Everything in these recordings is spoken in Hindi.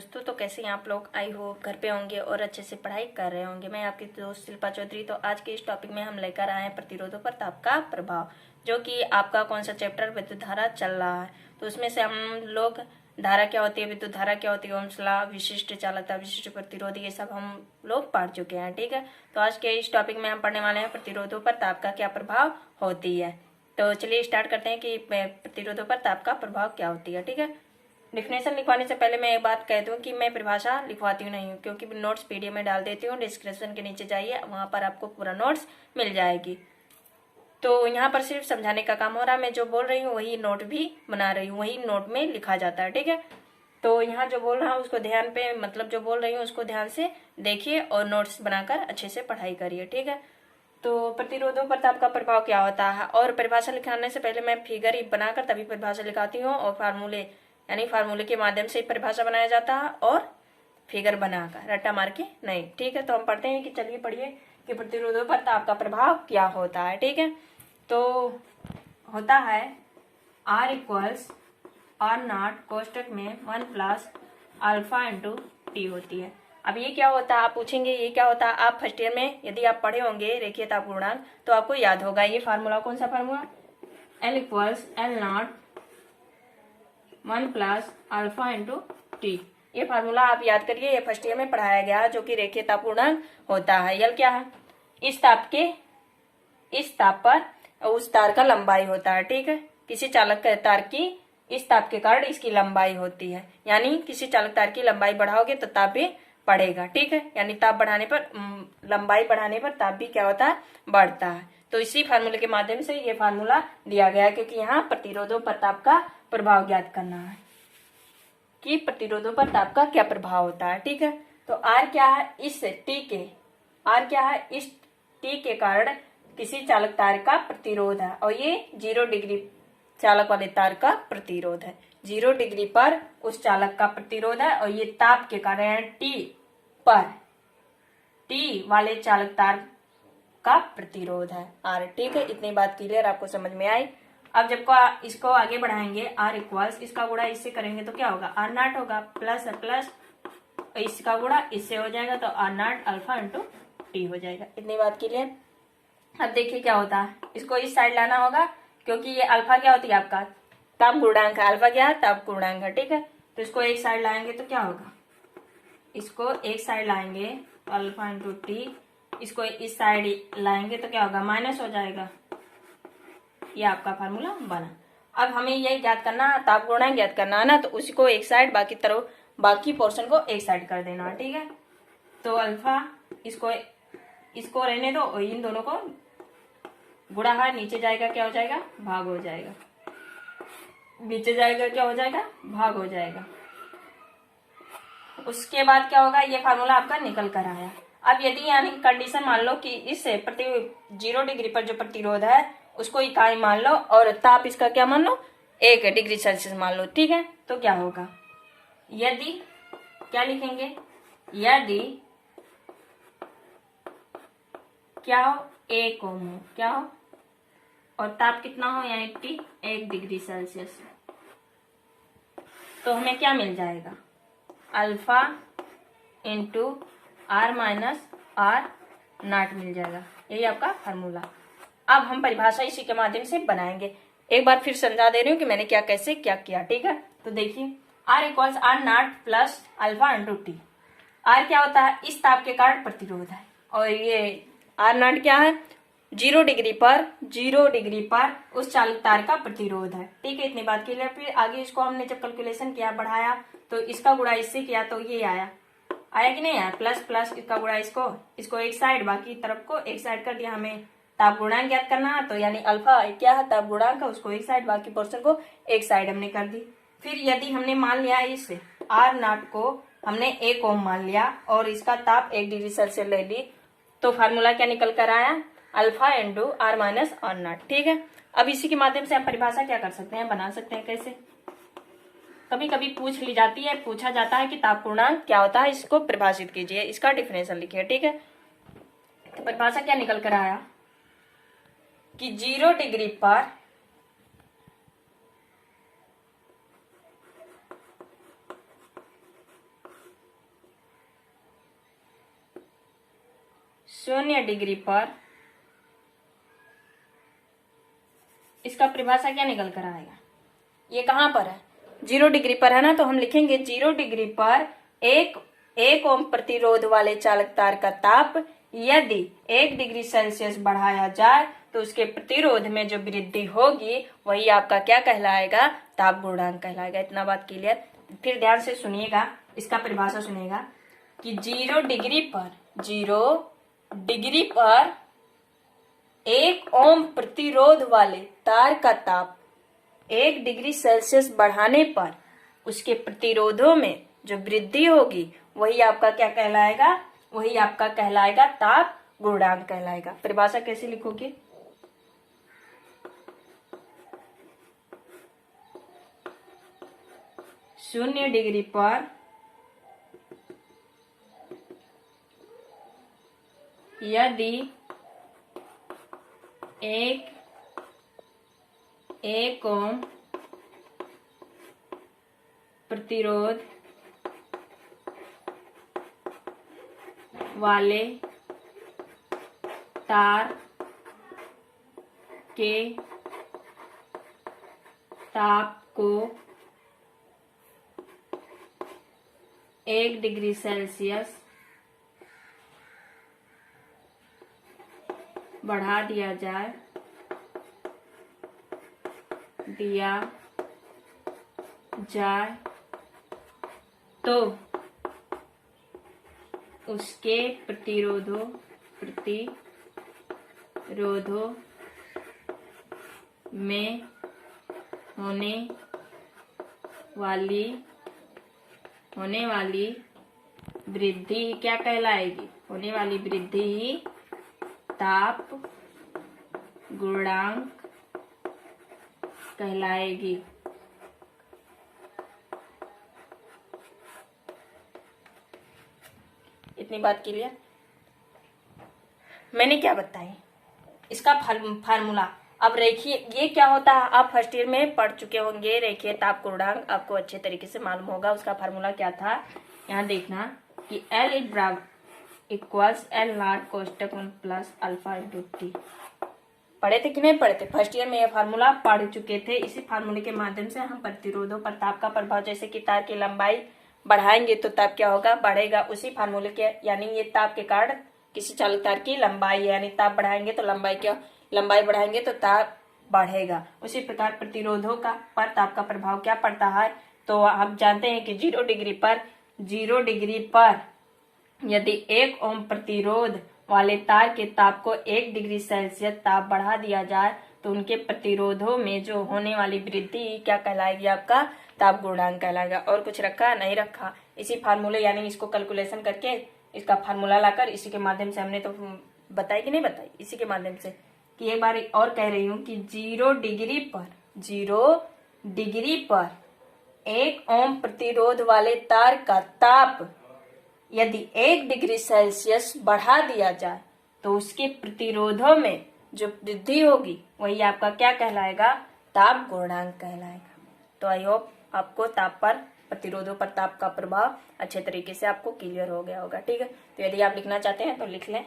दोस्तों, तो कैसे हैं आप लोग। आई होप घर पे होंगे और अच्छे से पढ़ाई कर रहे होंगे। मैं आपकी दोस्त शिल्पा चौधरी। तो आज के इस टॉपिक में हम लेकर आए हैं प्रतिरोधों पर ताप का प्रभाव, जो कि आपका कौन सा चैप्टर विद्युत धारा चल रहा है। तो उसमें से हम लोग धारा क्या होती है, विद्युत धारा क्या होती है, ओम्स लॉ, विशिष्ट चालकता, विशिष्ट प्रतिरोध, ये सब हम लोग पढ़ चुके हैं। ठीक है, तो आज के इस टॉपिक में हम पढ़ने वाले हैं प्रतिरोधों पर ताप का क्या प्रभाव होती है। तो चलिए स्टार्ट करते हैं कि प्रतिरोधों पर ताप का प्रभाव क्या होती है। ठीक है, डिफिनेशन लिखवाने से पहले मैं एक बात कह दूं कि मैं परिभाषा लिखवाती हूँ नहीं हूँ, क्योंकि नोट्स पीडीएफ में डाल देती हूँ। डिस्क्रिप्शन के नीचे जाइए, वहां पर आपको पूरा नोट्स मिल जाएगी। तो यहाँ पर सिर्फ समझाने का काम हो रहा है। मैं जो बोल रही हूँ वही नोट भी बना रही हूँ, वही नोट में लिखा जाता है। ठीक है, तो यहाँ जो बोल रहा हूँ उसको ध्यान पे, मतलब जो बोल रही हूँ उसको ध्यान से देखिए और नोट्स बनाकर अच्छे से पढ़ाई करिए। ठीक है, तो प्रतिरोधों पर ताप का प्रभाव क्या होता है, और परिभाषा लिखाने से पहले मैं फिगर ही बनाकर तभी परिभाषा लिखाती हूँ, और फार्मूले यानी फार्मूले के माध्यम से परिभाषा बनाया जाता है और फिगर बनाकर, रट्टा मार के नहीं। ठीक है, तो हम पढ़ते हैं कि चलिए पढ़िए कि प्रतिरोधों पर ताप का प्रभाव क्या होता है। ठीक है, तो होता है R इक्वल्स आर नॉट कोष्टक में 1 प्लस अल्फा इंटू टी होती है। अब ये क्या होता है, आप पूछेंगे ये क्या होता है। आप फर्स्ट ईयर में यदि आप पढ़े होंगे रेखीय ताप गुणांक तो आपको याद होगा ये फार्मूला। कौन सा formula, L equals L not 1 plus alpha into T. ये फार्मूला आप याद करिए, ये फर्स्ट ईयर में पढ़ाया गया, जो कि रेखीय ताप गुणांक होता है। यल क्या है, इस ताप पर उस तार का लंबाई होता है। ठीक है, किसी चालक तार की इस ताप के कारण इसकी लंबाई होती है, यानी किसी चालक तार की लंबाई बढ़ाओगे तो ताप भी बढ़ेगा। ठीक है, यानी ताप बढ़ाने पर लंबाई बढ़ाने पर ताप भी क्या होता है, बढ़ता है। तो इसी फार्मूले के माध्यम से ये फार्मूला दिया गया है, क्योंकि यहाँ प्रतिरोधों पर ताप का प्रभाव ज्ञात करना है कि प्रतिरोधों पर ताप का क्या प्रभाव होता है। ठीक है, तो आर क्या है, इस टी के कारण किसी चालक तार का प्रतिरोध है, और ये 0 डिग्री चालक वाले तार का प्रतिरोध है। 0 डिग्री पर उस चालक का प्रतिरोध है, और ये ताप के कारण टी वाले चालक तार का प्रतिरोध है आर। ठीक है, इतनी बात क्लियर आपको समझ में आई। अब जब इसको आगे बढ़ाएंगे, आर इक्वल्स इसका गुणा इससे करेंगे तो क्या होगा, आर नॉट होगा, प्लस इसका गुणा इससे हो जाएगा, तो R naught alpha into T हो जाएगा। इतनी बात क्लियर। अब देखिए क्या होता है, इसको इस साइड लाना होगा, क्योंकि ये अल्फा क्या होती है, आपका ताप गुणांक है। अल्फा क्या है, ताप गुणांक है। ठीक है, तो इसको एक साइड लाएंगे तो क्या होगा, इसको एक साइड लाएंगे तो अल्फा इंटू टी, इसको इस साइड लाएंगे तो क्या होगा, माइनस हो जाएगा। ये आपका फार्मूला बना। अब हमें यही ज्ञात करना, ताप गुणांक ज्ञात करना है ना, तो उसको एक साइड, बाकी पोर्शन को एक साइड कर देना। ठीक है, तो अल्फा इसको रहने दो, और इन दोनों को गुणा है, नीचे जाएगा क्या हो जाएगा, भाग हो जाएगा। नीचे जाएगा क्या हो जाएगा, भाग हो जाएगा। उसके बाद क्या होगा, ये फार्मूला आपका निकल कर आया। अब यदि यानी कंडीशन मान लो कि इससे 0 डिग्री पर जो प्रतिरोध है उसको इकाई मान लो, और ताप इसका क्या मान लो, 1 डिग्री सेल्सियस मान लो। ठीक है, तो क्या होगा, यदि क्या लिखेंगे, यदि क्या हो, 1 ओम हो, क्या हो, और ताप कितना हो, यानी 1 डिग्री सेल्सियस, तो हमें क्या मिल जाएगा, alpha into R minus R naught मिल जाएगा। यही आपका फार्मूला। अब हम परिभाषा इसी के माध्यम से बनाएंगे। एक बार फिर समझा दे रही हूँ कि मैंने क्या कैसे क्या किया। ठीक है, तो देखिए R equals R naught plus alpha into T. R क्या होता है, इस ताप के कारण प्रतिरोध है, और ये आर नॉट क्या है, 0 डिग्री पर उस चालक तार का प्रतिरोध है। ठीक है, इतनी बात के लिए फिर आगे इसको हमने जब कैलकुलेशन किया, बढ़ाया, तो इसका गुणा इससे किया तो ये आया कि नहीं आया, प्लस इसका गुणा इसको एक साइड, बाकी तरफ को एक साइड कर दिया। हमें ताप गुणांक ज्ञात करना है, तो यानी अल्फा क्या है, ताप गुणांक, उसको एक साइड, बाकी पोर्शन को एक साइड हमने कर दी। फिर यदि हमने मान लिया इस आर नॉट को हमने 1 ओम मान लिया, और इसका ताप 1 डिग्री सेल्सियस ले ली, तो फार्मूला क्या निकल कर आया, alpha into R minus R naught. ठीक है, अब इसी के माध्यम से आप परिभाषा क्या कर सकते हैं, बना सकते हैं। कैसे, कभी कभी पूछा जाता है कि ताप पूर्णांक क्या होता है, इसको परिभाषित कीजिए, इसका डिफिनेशन लिखिए। ठीक है, तो परिभाषा क्या निकल कर आया कि 0 डिग्री पर 0 डिग्री पर, इसका परिभाषा क्या निकल कर आएगा, ये कहां पर है, 0 डिग्री पर है ना, तो हम लिखेंगे 0 डिग्री पर एक ओम प्रतिरोध वाले चालक तार का ताप यदि 1 डिग्री सेल्सियस बढ़ाया जाए तो उसके प्रतिरोध में जो वृद्धि होगी वही आपका क्या कहलाएगा, ताप गुणांक कहलाएगा। इतना बात क्लियर। फिर ध्यान से सुनिएगा, इसका परिभाषा सुनिएगा कि 0 डिग्री पर 1 ओम प्रतिरोध वाले तार का ताप 1 डिग्री सेल्सियस बढ़ाने पर उसके प्रतिरोधों में जो वृद्धि होगी वही आपका क्या कहलाएगा, वही आपका कहलाएगा ताप गुणांक कहलाएगा। परिभाषा कैसे लिखोगे, शून्य डिग्री पर यदि एक ओम प्रतिरोध वाले तार के ताप को 1 डिग्री सेल्सियस बढ़ा दिया जाए तो उसके प्रतिरोधों में होने वाली वृद्धि क्या कहलाएगी, होने वाली वृद्धि ही ताप गुणांक कहलाएगी। इतनी बात क्लियर। मैंने क्या बताई, इसका फार्मूला। अब रेखीय ये क्या होता है, आप फर्स्ट ईयर में पढ़ चुके होंगे, रेखीय ताप गुणांक आपको अच्छे तरीके से मालूम होगा। उसका फार्मूला क्या था, यहाँ देखना कि L इक्वल्स L नॉट कोष्टक 1 प्लस अल्फा इंटू टी। पढ़े थे कि नहीं पढ़े थे, फर्स्ट ईयर में ये फार्मूला पढ़ चुके थे। इसी फार्मूले के माध्यम से हम प्रतिरोधों पर ताप का प्रभाव, जैसे कि तार की लंबाई बढ़ाएंगे तो ताप क्या होगा, बढ़ेगा। उसी फार्मूले के, यानी ये ताप के कारण किसी चालक तार की लंबाई, यानी ताप बढ़ाएंगे तो लंबाई बढ़ाएंगे तो ताप बढ़ेगा। उसी प्रकार प्रतिरोधों का पर ताप का प्रभाव क्या पड़ता है, तो आप जानते हैं कि 0 डिग्री पर यदि 1 ओम प्रतिरोध वाले तार के ताप को 1 डिग्री सेल्सियस ताप बढ़ा दिया जाए तो उनके प्रतिरोधों में जो होने वाली वृद्धि क्या कहलाएगी, आपका ताप गुणांक कहलाएगा। और कुछ रखा नहीं रखा, इसी फार्मूले, यानी इसको कैलकुलेशन करके इसका फार्मूला लाकर इसी के माध्यम से हमने तो बताई कि नहीं बताई, इसी के माध्यम से। कि एक बार और कह रही हूं कि 0 डिग्री पर 1 ओम प्रतिरोध वाले तार का ताप यदि 1 डिग्री सेल्सियस बढ़ा दिया जाए तो उसके प्रतिरोधों में जो वृद्धि होगी वही आपका क्या कहलाएगा, ताप गुणांक कहलाएगा। तो आई होप आपको ताप पर, प्रतिरोधों पर ताप का प्रभाव अच्छे तरीके से आपको क्लियर हो गया होगा। ठीक है, तो यदि आप लिखना चाहते हैं तो लिख लें।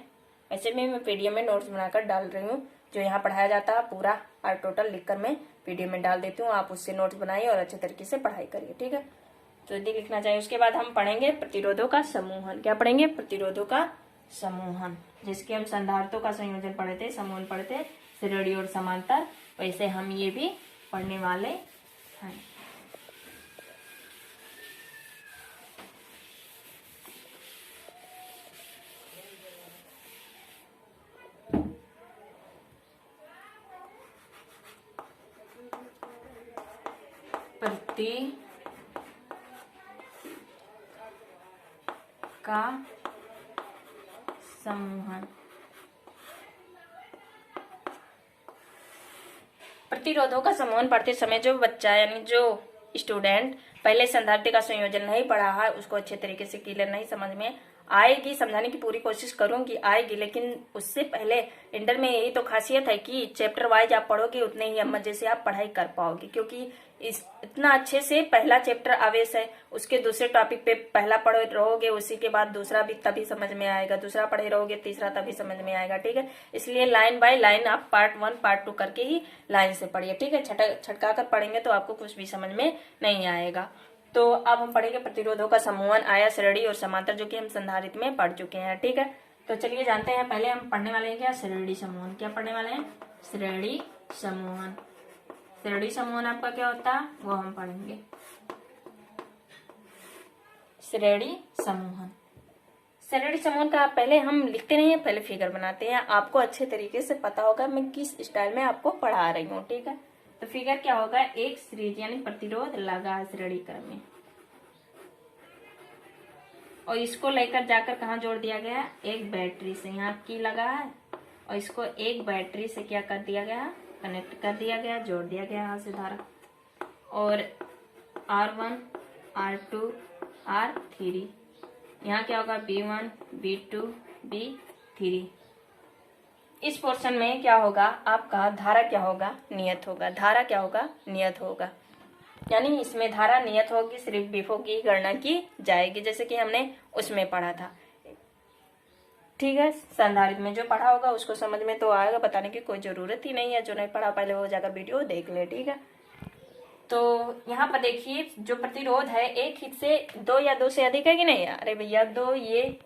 ऐसे में मैं पीडीएफ में नोट्स बनाकर डाल रही हूँ, जो यहाँ पढ़ाया जाता है पूरा और टोटल लिखकर मैं पीडीएफ में डाल देती हूँ। आप उससे नोट्स बनाइए और अच्छे तरीके से पढ़ाई करिए। ठीक है, तो यदि लिखना चाहिए। उसके बाद हम पढ़ेंगे प्रतिरोधों का समूहन। क्या पढ़ेंगे, प्रतिरोधों का समूहन। जिसके हम संधारित्रों का संयोजन पढ़े थे, समूहन पढ़े थे, श्रेणी और समांतर, वैसे हम ये भी पढ़ने वाले हैं। का समूहन। प्रतिरोधों का समूहन पढ़ते समय जो बच्चा, यानी जो स्टूडेंट पहले संधारित्र का संयोजन नहीं पढ़ा है, उसको अच्छे तरीके से क्लियर नहीं समझ में आएगी। समझाने की पूरी कोशिश करूंगी, आएगी, लेकिन उससे पहले इंटर में यही तो खासियत है कि चैप्टर वाइज आप पढ़ोगे उतने ही मजे से आप पढ़ाई कर पाओगे, क्योंकि इस इतना अच्छे से पहला चैप्टर आवेश है, उसके दूसरे टॉपिक पे पहला पढ़े रहोगे, उसी के बाद दूसरा भी तभी समझ में आएगा, दूसरा पढ़े रहोगे तीसरा तभी समझ में आएगा। ठीक है, इसलिए लाइन बाय लाइन आप पार्ट 1 पार्ट 2 करके ही लाइन से पढ़िए। ठीक है, छटका कर पढ़ेंगे तो आपको कुछ भी समझ में नहीं आएगा। तो अब हम पढ़ेंगे प्रतिरोधों का समूहन, आया, श्रेणी और समांतर, जो कि हम संधारित्र में पढ़ चुके हैं। ठीक है, तो चलिए जानते हैं। पहले हम पढ़ने वाले हैं क्या, श्रेणी समूहन। क्या पढ़ने वाले हैं, श्रेणी समूहन। श्रेणी समूहन आपका क्या होता है वो हम पढ़ेंगे। श्रेणी समूहन, श्रेणी समूहन का पहले हम लिखते नहीं है, पहले फिगर बनाते हैं। आपको अच्छे तरीके से पता होगा मैं किस स्टाइल में आपको पढ़ा रही हूँ। ठीक है, तो फिगर क्या होगा, एक सीरीज यानी प्रतिरोध लगा श्रेणी क्रम में, और इसको लेकर जाकर कहाँ जोड़ दिया गया, एक बैटरी से। यहाँ की लगा है और इसको एक बैटरी से क्या कर दिया गया, कनेक्ट कर दिया गया, जोड़ दिया गया यहाँ से धारा। और R1 R2 R3, यहाँ क्या होगा B1 B2 B3। इस पोर्शन में क्या होगा आपका, धारा क्या होगा, नियत होगा। धारा क्या होगा, नियत होगा, यानी इसमें धारा नियत होगी, सिर्फ विभव की गणना की जाएगी, जैसे कि हमने उसमें पढ़ा था। ठीक है, संधारित्र में जो पढ़ा होगा उसको समझ में तो आएगा, बताने की कोई जरूरत ही नहीं है। जो नहीं पढ़ा पहले वो जाकर वीडियो देख ले। ठीक है, तो यहाँ पर देखिए जो प्रतिरोध है, एक हित से 2 या 2 से अधिक है कि नहीं। अरे भैया 2 ये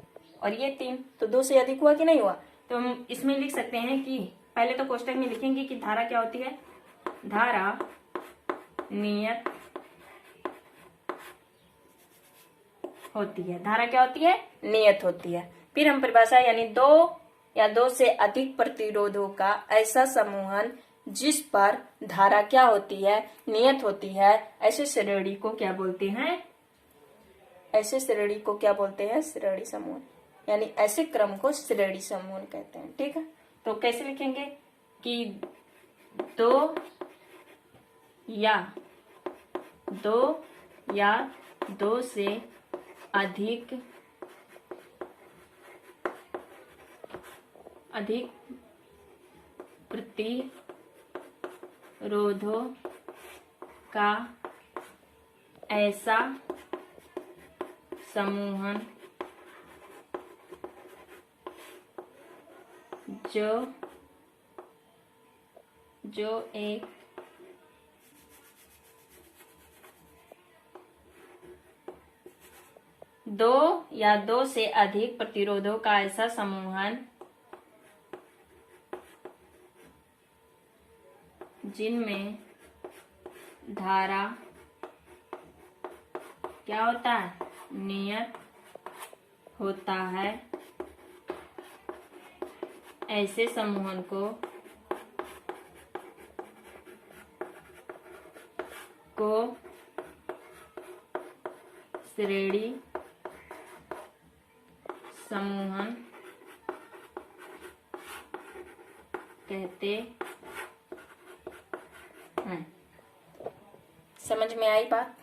और ये 3, तो 2 से अधिक हुआ कि नहीं हुआ। तो हम इसमें लिख सकते हैं कि पहले तो कोष्टक में लिखेंगे कि धारा क्या होती है, धारा नियत होती है। धारा क्या होती है, नियत होती है। फिर हम परिभाषा यानी 2 या 2 से अधिक प्रतिरोधों का ऐसा समूहन जिस पर धारा क्या होती है, नियत होती है, ऐसे श्रेणी को क्या बोलते हैं, ऐसे श्रेणी को क्या बोलते हैं, श्रेणी समूहन। यानी ऐसे क्रम को श्रेणी समूहन कहते हैं। ठीक है, तो कैसे लिखेंगे कि 2 या 2 से अधिक प्रतिरोधों का ऐसा समूहन जो एक दो या 2 से अधिक प्रतिरोधों का ऐसा समूहन जिनमें धारा क्या होता है, नियत होता है, ऐसे समूहन को श्रेणी समूहन कहते हैं। समझ में आई बात,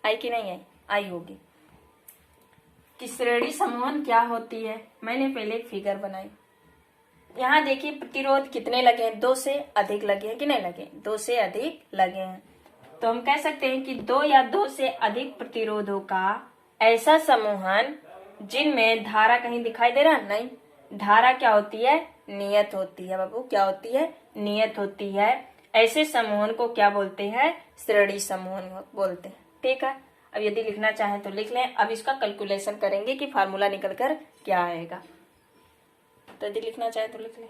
आई कि नहीं आई, आई होगी कि श्रेणी समूहन क्या होती है। मैंने पहले एक फिगर बनाई, यहाँ देखिए प्रतिरोध कितने लगे हैं, 2 से अधिक लगे हैं कि नहीं लगे, 2 से अधिक लगे हैं। तो हम कह सकते हैं कि 2 या 2 से अधिक प्रतिरोधों का ऐसा समूहन जिनमें धारा कहीं दिखाई दे रहा नहीं, धारा क्या होती है, नियत होती है। बाबू क्या होती है, नियत होती है। ऐसे समूहन को क्या बोलते हैं, श्रेणी समूहन बोलते हैं। ठीक है, अब यदि लिखना चाहें तो लिख लें। अब इसका कैलकुलेशन करेंगे कि फार्मूला निकल कर क्या आएगा। तो यदि लिखना चाहे तो लिख लें।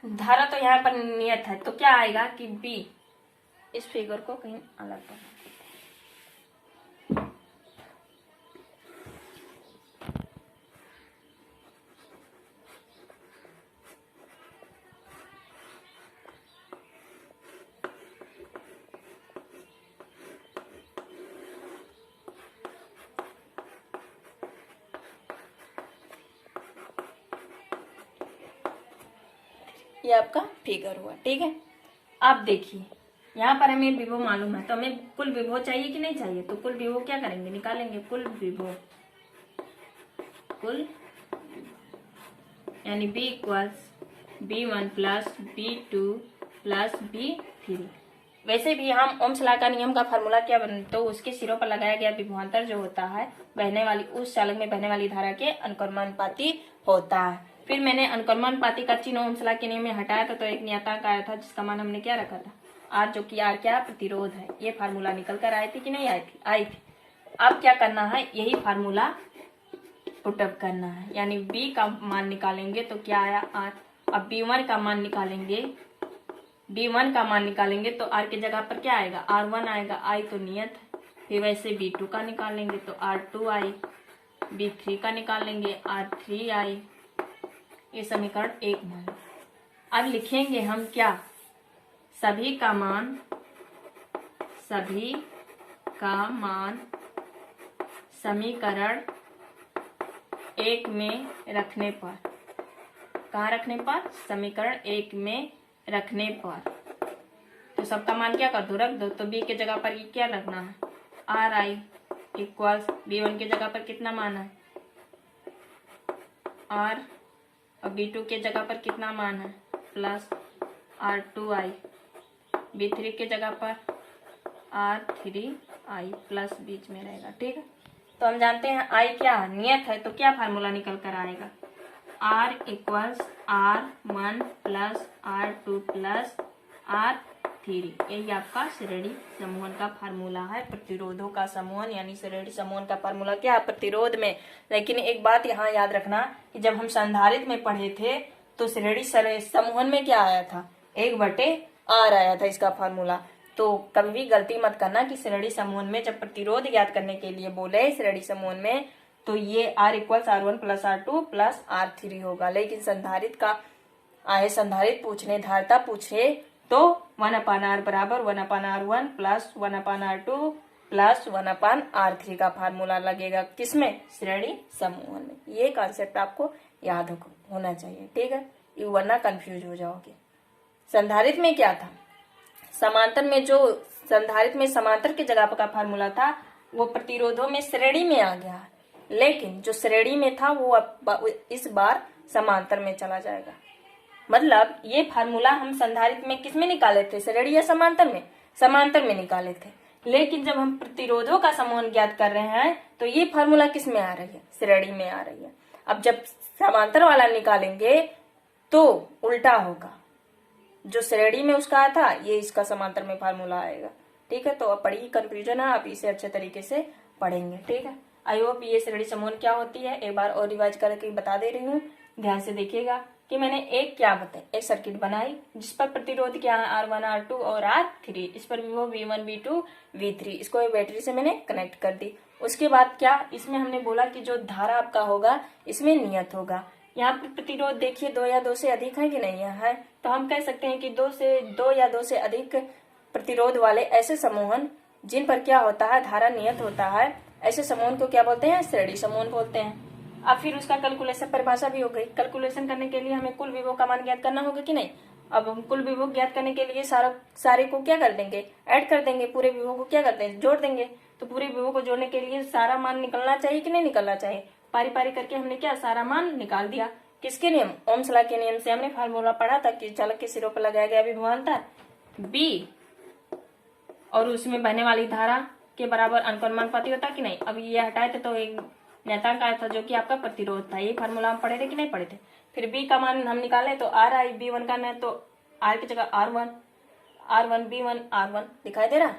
धारा तो यहाँ पर नियत है, तो क्या आएगा कि B, इस फिगर को कहीं अलग करना। ये आपका फिगर हुआ। ठीक है, आप देखिए यहाँ पर हमें विभव मालूम है, तो हमें कुल विभव चाहिए कि नहीं चाहिए। तो कुल विभव क्या करेंगे, निकालेंगे कुल विभव। यानी B equals B1 plus B2 plus B3। वैसे भी हम ओम्स लॉ का नियम का फार्मूला क्या तो उसके सिरों पर लगाया गया विभवांतर जो होता है बहने वाली उस चालक में बहने वाली धारा के अनुक्रमानुपाती होता है। फिर मैंने अनुक्रमानुपाती का चिन्ह ओम्स लॉ के नियम में हटाया था, तो एक नियतांक आया था जिसका मान हमने क्या रखा था R, जो कि R क्या प्रतिरोध है। ये फार्मूला निकल कर आई थी कि नहीं आई थी। अब क्या करना है, यही फार्मूला पुटअप करना है, यानी B का मान निकालेंगे तो क्या आया R। अब B1 का मान निकालेंगे, B1 का मान निकालेंगे तो R की जगह पर क्या आएगा R1 आएगा, I तो नियत है। फिर वैसे B2 का निकालेंगे तो R2I, B3 का निकालेंगे R3I। ये समीकरण 1 मान। अब लिखेंगे हम क्या, सभी का मान समीकरण 1 में रखने पर, कहाँ रखने पर, समीकरण 1 में रखने पर। तो सबका मान क्या कर दो, रख दो। तो B के जगह पर ये क्या रखना है RI इक्वल्स B1 के जगह पर कितना मान है R, और B2 के जगह पर कितना मान है प्लस R2I, B3 के जगह पर R3I प्लस बीच में रहेगा। ठीक है, तो हम जानते हैं I क्या नियत है, तो क्या फार्मूला निकल कर आएगा R equals R1 plus R2 plus R3। यही आपका श्रेणी समूहन का फार्मूला है, प्रतिरोधों का समूहन यानी श्रेणी समूहन का फार्मूला क्या है प्रतिरोध में। लेकिन एक बात यहाँ याद रखना कि जब हम संधारित्र में पढ़े थे तो श्रेणी समूहन में क्या आया था 1/R आया था इसका फार्मूला। तो कभी भी गलती मत करना कि श्रेणी समूहन में जब प्रतिरोध ज्ञात करने के लिए बोले श्रेणी समूहन में तो ये R equals R1 plus R2 plus R3 होगा। लेकिन संधारित्र का आए संधारित्र पूछने, धारिता पूछे तो 1/R बराबर 1/R1 plus 1/R2 plus 1/R3 का फार्मूला लगेगा, किसमें, श्रेणी समूहन में। ये कॉन्सेप्ट आपको याद होना चाहिए, ठीक है, वरना कंफ्यूज हो जाओगे। संधारित्र में क्या था, समांतर में जो संधारित्र में समांतर की जगह का फार्मूला था वो प्रतिरोधों में श्रेणी में आ गया, लेकिन जो श्रेणी में था वो इस बार समांतर में चला जाएगा। मतलब ये फार्मूला हम संधारित्र में किस में निकाले थे, श्रेणी या समांतर में, समांतर में निकाले थे। लेकिन जब हम प्रतिरोधों का समूहन ज्ञात कर रहे हैं तो ये फार्मूला किस में आ रही है, श्रेणी में आ रही है। अब जब समांतर वाला निकालेंगे तो उल्टा होगा, जो श्रेणी में उसका आया था ये इसका समांतर में फार्मूला आएगा। ठीक है, तो अब पढ़िए, कंफ्यूजन है, आप इसे अच्छे तरीके से पढ़ेंगे। ठीक है, आई होप ये श्रेणी समूहन क्या होती है एक बार और रिवाइज करके बता दे रही हूँ। ध्यान से देखिएगा कि मैंने एक सर्किट बनाई जिस पर प्रतिरोध क्या है R1 R2 और R3, इस पर वो V1 V2 V3, इसको एक बैटरी से मैंने कनेक्ट कर दी। उसके बाद क्या, इसमें हमने बोला कि जो धारा आपका होगा इसमें नियत होगा। यहाँ पर प्रतिरोध देखिए 2 या 2 से अधिक है कि नहीं है, तो हम कह सकते हैं कि 2 या 2 से अधिक प्रतिरोध वाले ऐसे समूहन जिन पर क्या होता है धारा नियत होता है, ऐसे समूहन को क्या बोलते हैं, श्रेणी समूहन बोलते हैं। अब फिर उसका कैलकुलेशन परिभाषा भी हो गई। कैलकुलेशन करने के लिए हमें कुल विभव का मान ज्ञात करना होगा कि नहीं। अब हम कुल विभव ज्ञात करने के लिए सारे को क्या कर देंगे, ऐड कर देंगे, पूरे विभव को क्या करते हैं, जोड़ देंगे। तो पूरे विभव को जोड़ने के लिए सारा मान निकलना चाहिए कि नहीं निकलना चाहिए। पारी पारी करके हमने क्या सारा मान निकाल दिया। किसके नियम, ओम्स लॉ के नियम से। हमने फार्मूला पढ़ा था कि चालक के सिरों पर लगाया गया विभवांतर B और उसमें बहने वाली धारा के बराबर अनुक्रमानुपाती होता कि नहीं। अब ये हटाए थे तो एक नियतांक आया था जो कि आपका प्रतिरोध था। ये फार्मूला हम पढ़े थे कि नहीं पढ़े थे। फिर B का मान हम निकाले तो RI, B1 का न तो R की जगह R1 B1 R1 दिखाई दे रहा,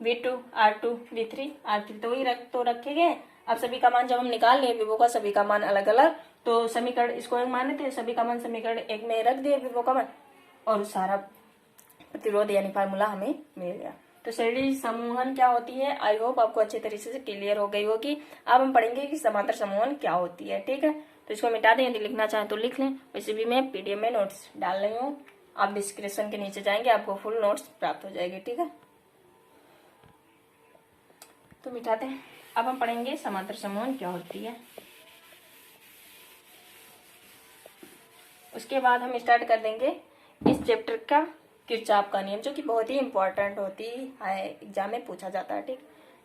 V2 R2 V3 R3 तो ही रखे गए। अब सभी का मान जब हम निकाल लिए विभव का, सभी का मान अलग अलग, तो समीकरण इसको एक माने थे, सभी का मान समीकरण 1 में रख दिए विभव का मान, और सारा प्रतिरोध यानी फार्मूला हमें मिल गया। तो श्रेणी समूहन क्या होती है, आई होप आपको अच्छे तरीके से क्लियर हो गई होगी। अब हम पढ़ेंगे कि समांतर समूहन क्या होती है। ठीक है, तो इसको मिटा दें, यदि लिखना चाहें तो लिख लें। वैसे भी मैं PDF में नोट्स डाल रही हूँ, आप डिस्क्रिप्शन के नीचे जाएंगे आपको फुल नोट्स प्राप्त हो जाएगी। ठीक है, तो मिटाते हैं। अब हम पढ़ेंगे समांतर समूहन क्या होती है। उसके बाद हम स्टार्ट कर देंगे इस चैप्टर का किरचॉफ का नियम, जो कि बहुत ही इंपॉर्टेंट होती है, एग्जाम में पूछा जाता है। ठीक,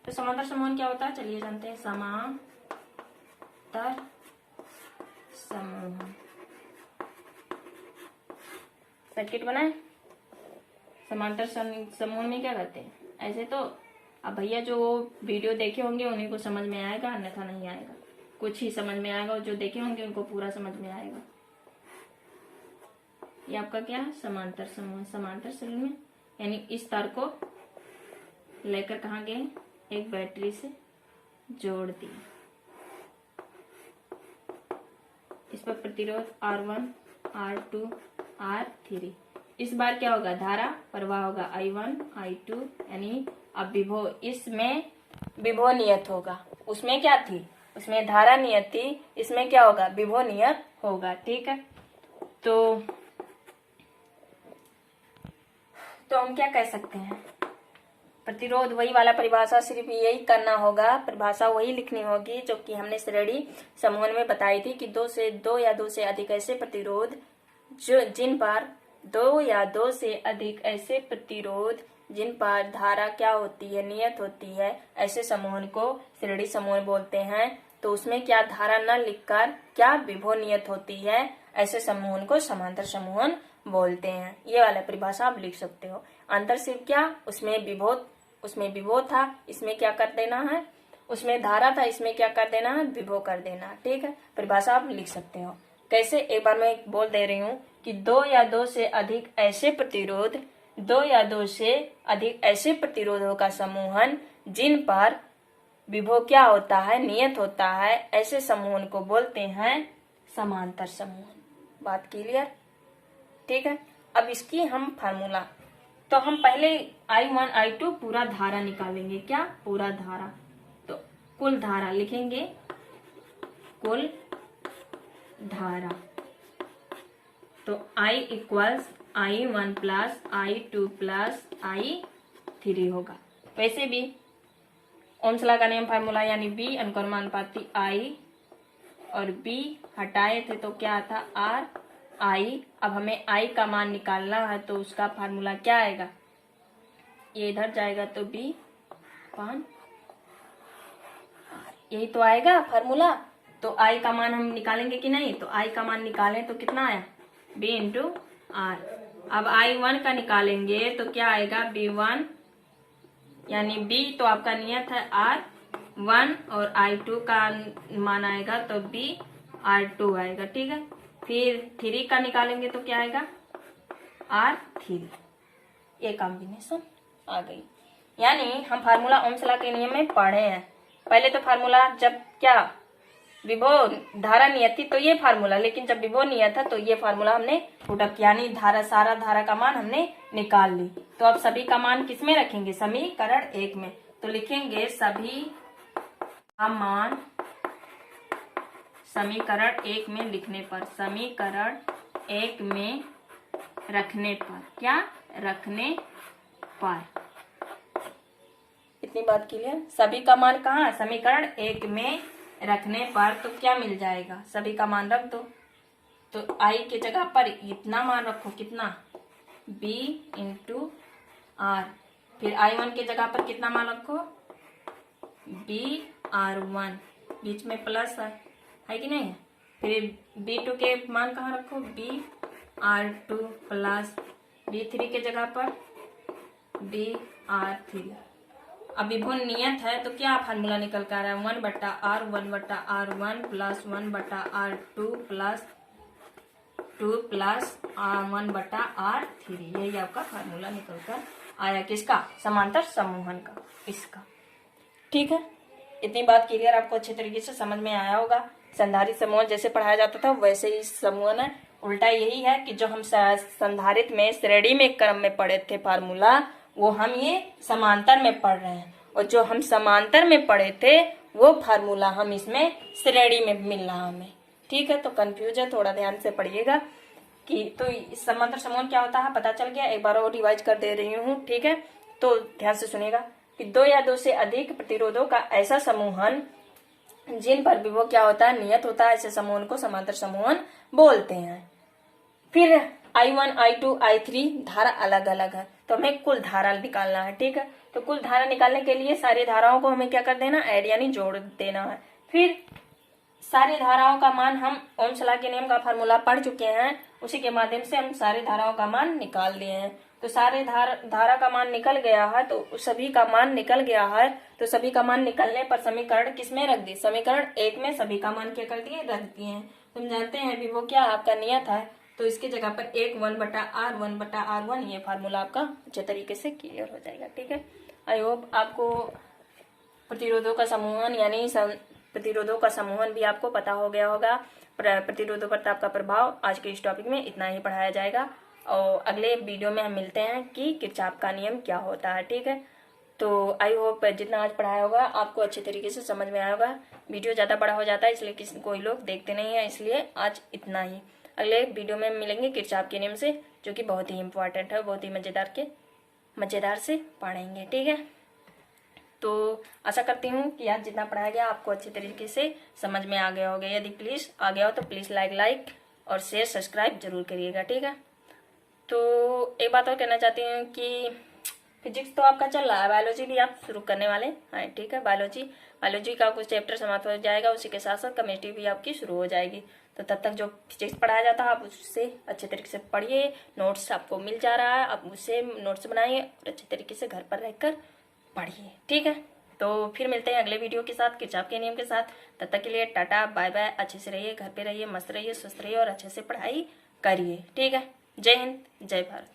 तो समांतर समूहन क्या होता है, चलिए जानते हैं। समांतर समूहन सर्किट बनाए। समांतर समूह में क्या करते हैं ऐसे। तो अब भैया जो वीडियो देखे होंगे उन्हीं को समझ में आएगा, अन्यथा नहीं आएगा। कुछ ही समझ में आएगा और जो देखे होंगे उनको पूरा समझ में आएगा। ये आपका क्या है, समांतर समूह। समांतर समूह में यानी इस तार को लेकर कहाँ गए, एक बैटरी से जोड़ दिए। इस पर प्रतिरोध R1, R2, R3। इस बार क्या होगा, धारा प्रवाह होगा I1, I2, यानी अब विभव, इसमें विभव नियत होगा। उसमें क्या थी, उसमें धारा नियत थी, इसमें क्या होगा, विभव नियत होगा। ठीक है, तो हम क्या कह सकते हैं, प्रतिरोध वही वाला परिभाषा, सिर्फ यही करना होगा, परिभाषा वही लिखनी होगी जो कि हमने श्रेणी समूह में बताई थी कि दो या दो से अधिक ऐसे प्रतिरोध जिन पर जिन पर धारा क्या होती है, नियत होती है, ऐसे समूह को श्रेणी समूह बोलते हैं। तो उसमें क्या धारा न लिखकर क्या विभव नियत होती है, ऐसे समूह को समांतर समूह बोलते हैं। ये वाला परिभाषा आप लिख सकते हो। अंतर सिर्फ क्या, उसमें विभव था, इसमें क्या कर देना है, उसमें धारा था, इसमें क्या कर देना है, विभव कर देना। ठीक है, परिभाषा आप लिख सकते हो। कैसे, एक बार मैं बोल दे रही हूँ कि दो या दो से अधिक ऐसे प्रतिरोधों का समूहन जिन पर विभव क्या होता है, नियत होता है, ऐसे समूह को बोलते हैं समांतर समूह। बात क्लियर। ठीक है, अब इसकी हम फार्मूला, तो हम पहले I1 I2 पूरा धारा निकालेंगे। क्या, पूरा धारा। तो कुल धारा लिखेंगे, कुल धारा। तो I equals I1 plus I2 plus I3 होगा। वैसे भी ओम्स लॉ का नियम फार्मूला यानी B अनुक्रमानुपाती I और B हटाए थे तो क्या था, R I। अब हमें I का मान निकालना है तो उसका फार्मूला क्या आएगा, ये इधर जाएगा तो B पान R, यही तो आएगा फार्मूला। तो I का मान हम निकालेंगे कि नहीं, तो I का मान निकालें तो कितना आया, B इंटू R। अब I1 का निकालेंगे तो क्या आएगा, B1, यानी B तो आपका नियत है R1 और I2 का मान आएगा तो B R2 आएगा। ठीक है, फिर 3 का निकालेंगे तो क्या आएगा, R3। ये कॉम्बिनेशन आ गई। यानी हम फार्मूला ओम्स लॉ के नियम में पढ़े हैं। पहले तो फार्मूला जब क्या विभव धारा नियत थी तो ये फार्मूला, लेकिन जब विभव नियत था तो ये फार्मूला हमने पुटअप किया, यानी सारा धारा का मान हमने निकाल ली। तो अब सभी का मान किसमें रखेंगे, समीकरण 1 में। तो लिखेंगे सभी का मान समीकरण 1 में लिखने पर, समीकरण 1 में रखने पर, क्या रखने पर, इतनी बात क्लियर। सभी का मान कहाँ, समीकरण 1 में रखने पर तो क्या मिल जाएगा, सभी का मान रख दो। तो I के जगह पर इतना मान रखो, कितना, B इंटू R। फिर I1 के जगह पर कितना मान रखो, B R1, बीच में प्लस है कि नहीं है। फिर B2 के मान कहाँ रखो, B R2 प्लस B3 के जगह पर B R3। अब विभव नियत है तो क्या फार्मूला निकल कर आ रहा है, 1/R1 plus 1/R2 plus 2 plus 1/R3। यही आपका फार्मूला निकल कर आया, किसका, समांतर समूहन का, इसका। ठीक है, इतनी बात क्लियर, आपको अच्छे तरीके से समझ में आया होगा। संधारित्र समूह जैसे पढ़ाया जाता था वैसे ही समूह है। उल्टा यही है कि जो हम संधारित्र में श्रेणी में क्रम में पढ़े थे फार्मूला, वो हम ये समांतर में पढ़ रहे हैं, और जो हम समांतर में पढ़े थे वो फार्मूला हम इसमें श्रेणी में मिल रहा हमें। ठीक है, तो कंफ्यूज है, थोड़ा ध्यान से पढ़िएगा कि तो समांतर समूह क्या होता है, पता चल गया। एक बार और रिवाइज कर दे रही हूँ। ठीक है, तो ध्यान से सुनिएगा कि दो या दो से अधिक प्रतिरोधों का ऐसा समूहन जिन पर विभव क्या होता है, नियत होता है, ऐसे समूहन को समांतर समूहन बोलते हैं। फिर I1, I2, I3 धारा अलग अलग है तो हमें कुल धारा निकालना है। ठीक है, तो कुल धारा निकालने के लिए सारी धाराओं को हमें क्या कर देना, ऐड यानी जोड़ देना है। फिर सारी धाराओं का मान हम ओम्स लॉ के नियम का फार्मूला पढ़ चुके हैं, उसी के माध्यम से हम सारी धाराओं का मान निकाल दिए हैं। तो सारे धारा का मान निकल गया है, तो सभी का मान निकल गया है, तो सभी का मान निकलने पर समीकरण किसमें रख दी, समीकरण 1 में सभी का मान क्या कर दिए, रख दिए हैं। तुम जानते हैं अभी वो क्या आपका नियत है, तो इसकी जगह पर 1/r1/r1 ये फार्मूला आपका अच्छे तरीके से क्लियर हो जाएगा। ठीक है, आई होप आपको प्रतिरोधों का समूहन यानी प्रतिरोधों का समूहन भी आपको पता हो गया होगा। प्रतिरोधों पर ताप का प्रभाव आज के इस टॉपिक में इतना ही पढ़ाया जाएगा, और अगले वीडियो में हम मिलते हैं कि किरचॉफ का नियम क्या होता है। ठीक है, तो आई होप जितना आज पढ़ाया होगा आपको अच्छे तरीके से समझ में आया होगा। वीडियो ज़्यादा बड़ा हो जाता है इसलिए कोई लोग देखते नहीं है, इसलिए आज इतना ही। अगले वीडियो में मिलेंगे किरचॉफ के नियम से, जो कि बहुत ही इंपॉर्टेंट है, बहुत ही मज़ेदार से पढ़ेंगे। ठीक है, तो आशा करती हूँ कि आज जितना पढ़ाया गया आपको अच्छे तरीके से समझ में आ गया होगा। यदि प्लीज़ आ गया हो तो प्लीज़ लाइक और शेयर सब्सक्राइब जरूर करिएगा। ठीक है, तो एक बात और कहना चाहती हूँ कि फिजिक्स तो आपका चल रहा है, बायोलॉजी भी आप शुरू करने वाले हैं। ठीक है, बायोलॉजी का कुछ चैप्टर समाप्त हो जाएगा, उसी के साथ साथ केमिस्ट्री भी आपकी शुरू हो जाएगी। तो तब तक जो फिजिक्स पढ़ाया जाता है आप उससे अच्छे तरीके से पढ़िए, नोट्स आपको मिल जा रहा है, आप उससे नोट्स बनाइए और अच्छे तरीके से घर पर रहकर पढ़िए। ठीक है, तो फिर मिलते हैं अगले वीडियो के साथ किरचॉफ के नियम के साथ। तब तक के लिए टाटा बाय बाय, अच्छे से रहिए, घर पे रहिए, मस्त रहिए, स्वस्थ रहिए और अच्छे से पढ़ाई करिए। ठीक है, जय हिंद, जय भारत।